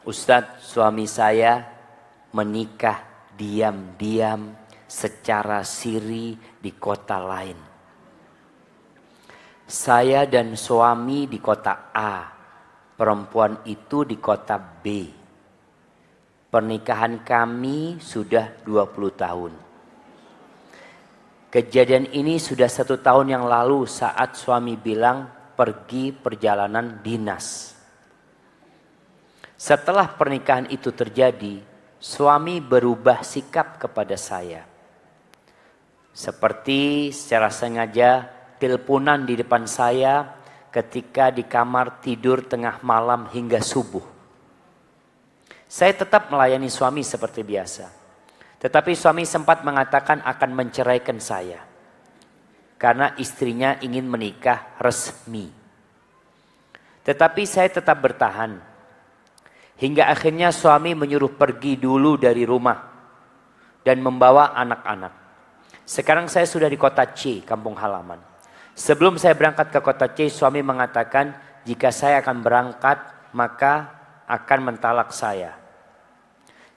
Ustadz, suami saya menikah diam-diam secara siri di kota lain. Saya dan suami di kota A, perempuan itu di kota B. Pernikahan kami sudah 20 tahun. Kejadian ini sudah 1 tahun yang lalu saat suami bilang pergi perjalanan dinas. Setelah pernikahan itu terjadi, suami berubah sikap kepada saya. Seperti secara sengaja teleponan di depan saya ketika di kamar tidur tengah malam hingga subuh. Saya tetap melayani suami seperti biasa. Tetapi suami sempat mengatakan akan menceraikan saya. Karena istrinya ingin menikah resmi. Tetapi saya tetap bertahan. Hingga akhirnya suami menyuruh pergi dulu dari rumah. Dan membawa anak-anak. Sekarang saya sudah di kota C, kampung halaman. Sebelum saya berangkat ke kota C, suami mengatakan jika saya akan berangkat maka akan mentalak saya.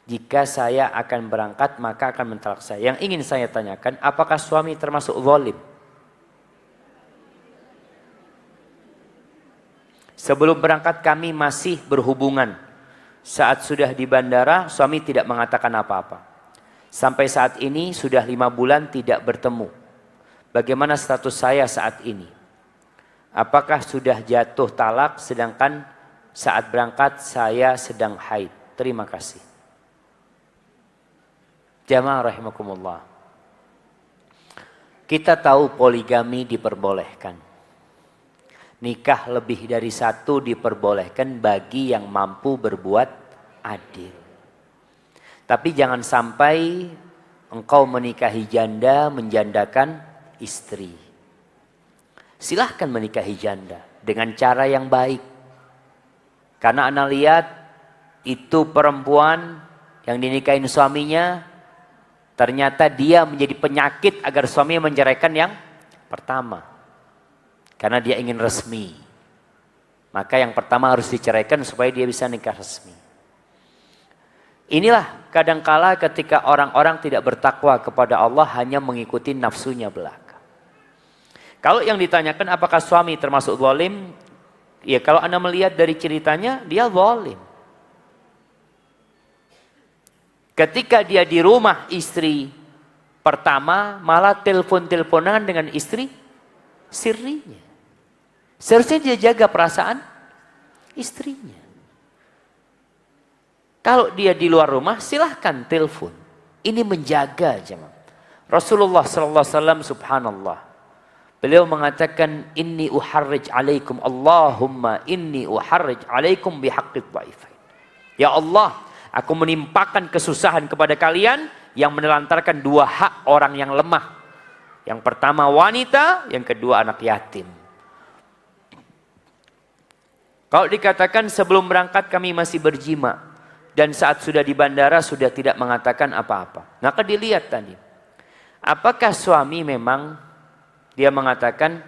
Jika saya akan berangkat maka akan mentalak saya. Yang ingin saya tanyakan, apakah suami termasuk zalim? Sebelum berangkat kami masih berhubungan. Saat sudah di bandara, suami tidak mengatakan apa-apa. Sampai saat ini sudah 5 bulan tidak bertemu. Bagaimana status saya saat ini? Apakah sudah jatuh talak sedangkan saat berangkat saya sedang haid? Terima kasih. Jamaah rahimakumullah. Kita tahu poligami diperbolehkan. Nikah lebih dari 1 diperbolehkan bagi yang mampu berbuat adil. Tapi jangan sampai engkau menikahi janda menjandakan istri. Silahkan menikahi janda dengan cara yang baik. Karena ana lihat itu perempuan yang dinikahin suaminya, ternyata dia menjadi penyakit agar suami menceraikan yang pertama. Karena dia ingin resmi. Maka yang pertama harus diceraikan supaya dia bisa nikah resmi. Inilah kadangkala ketika orang-orang tidak bertakwa kepada Allah hanya mengikuti nafsunya belaka. Kalau yang ditanyakan apakah suami termasuk zalim? Ya kalau Anda melihat dari ceritanya dia zalim. Ketika dia di rumah istri pertama malah telepon-teleponan dengan istri sirinya. Seharusnya dia jaga perasaan istrinya. Kalau dia di luar rumah silahkan telepon. Ini menjaga jemaah. Rasulullah sallallahu alaihi wasallam subhanallah. Beliau mengatakan inni uharrij alaikum Allahumma inni uharrij alaikum bihaqqid dhaifain. Ya Allah, aku menimpakan kesusahan kepada kalian yang menelantarkan 2 hak orang yang lemah. Yang pertama wanita, yang kedua anak yatim. Kalau dikatakan sebelum berangkat kami masih berjima dan saat sudah di bandara sudah tidak mengatakan apa-apa. Maka dilihat tadi. Apakah suami memang dia mengatakan,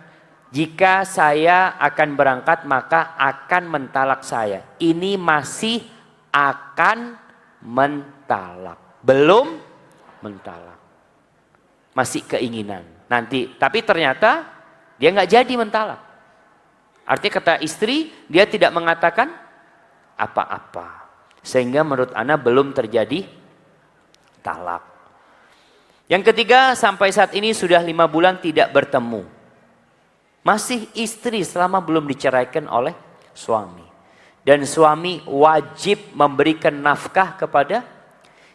jika saya akan berangkat maka akan mentalak saya. Ini masih akan mentalak. Belum mentalak. Masih keinginan. Nanti, tapi ternyata dia nggak jadi mentalak. Artinya kata istri, dia tidak mengatakan apa-apa. Sehingga menurut Ana belum terjadi talak. Yang ketiga, sampai saat ini sudah 5 bulan tidak bertemu. Masih istri selama belum diceraikan oleh suami. Dan suami wajib memberikan nafkah kepada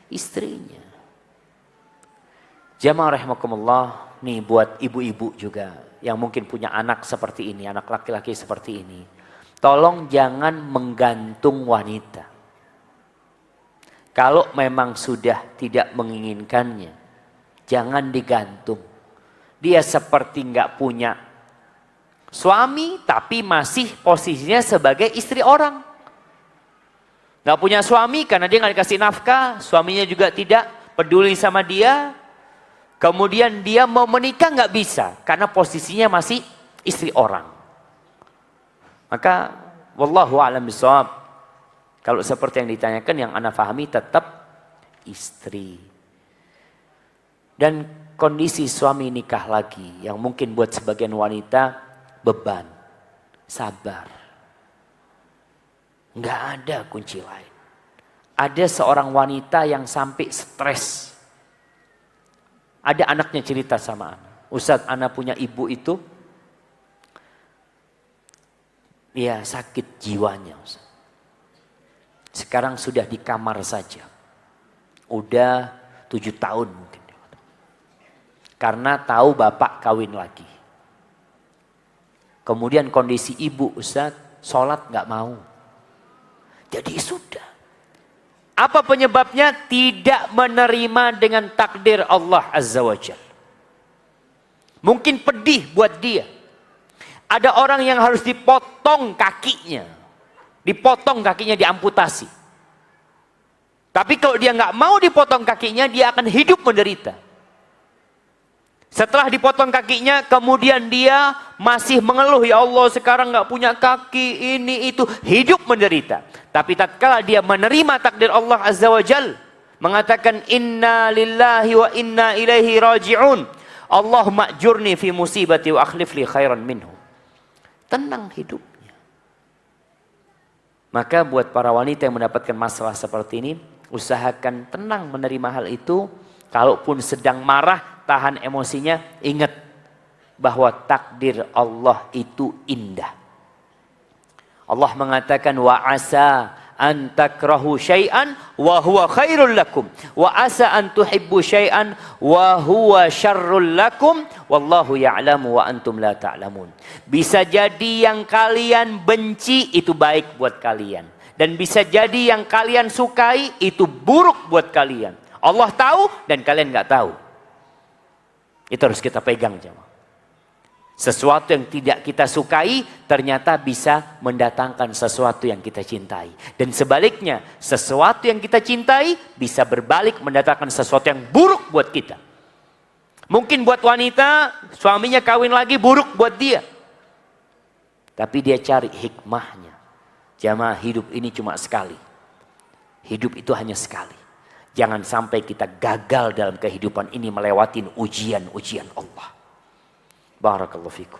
istrinya. Jamaah rahimakumullah, nih buat ibu-ibu juga yang mungkin punya anak seperti ini, anak laki-laki seperti ini. Tolong jangan menggantung wanita. Kalau memang sudah tidak menginginkannya, jangan digantung. Dia seperti nggak punya suami tapi masih posisinya sebagai istri orang. Nggak punya suami karena dia nggak dikasih nafkah, suaminya juga tidak peduli sama dia. Kemudian dia mau menikah nggak bisa karena posisinya masih istri orang. Maka wallahu a'lam bishawab. Kalau seperti yang ditanyakan, yang ana pahami tetap istri. Dan kondisi suami nikah lagi, yang mungkin buat sebagian wanita beban, sabar. Nggak ada kunci lain. Ada seorang wanita yang sampai stres. Ada anaknya cerita sama ana, Ustadz, ana punya ibu itu, ya sakit jiwanya Ustadz. Sekarang sudah di kamar saja. Udah 7 tahun mungkin. Karena tahu bapak kawin lagi. Kemudian kondisi ibu Ustadz, sholat nggak mau. Jadi sudah. Apa penyebabnya? Tidak menerima dengan takdir Allah Azza wa Jalla. Mungkin pedih buat dia. Ada orang yang harus dipotong kakinya. Dipotong kakinya, diamputasi. Tapi kalau dia nggak mau dipotong kakinya, dia akan hidup menderita. Setelah dipotong kakinya, kemudian dia masih mengeluh, ya Allah sekarang nggak punya kaki, ini itu, hidup menderita. Tapi tatkala dia menerima takdir Allah Azza wa Jal, mengatakan inna lillahi wa inna ilaihi raji'un, Allahumma ajurni fi musibati wa akhlif li khairan minhu. Tenang hidup. Maka buat para wanita yang mendapatkan masalah seperti ini, usahakan tenang menerima hal itu. Kalaupun sedang marah, tahan emosinya, ingat bahwa takdir Allah itu indah. Allah mengatakan wa asa an takrahu syai'an wa huwa khairul lakum wa asa an tuhibbu syai'an wa huwa syarrul lakum wallahu ya'lamu wa antum la ta'lamun. Bisa jadi yang kalian benci itu baik buat kalian, dan bisa jadi yang kalian sukai itu buruk buat kalian. Allah tahu dan kalian nggak tahu. Itu harus kita pegang, jemaah. Sesuatu yang tidak kita sukai ternyata bisa mendatangkan sesuatu yang kita cintai. Dan sebaliknya, sesuatu yang kita cintai bisa berbalik mendatangkan sesuatu yang buruk buat kita. Mungkin buat wanita, suaminya kawin lagi buruk buat dia. Tapi dia cari hikmahnya. Jamaah, hidup ini cuma sekali. Hidup itu hanya sekali. Jangan sampai kita gagal dalam kehidupan ini melewatin ujian-ujian Allah. Barakallahu fikum.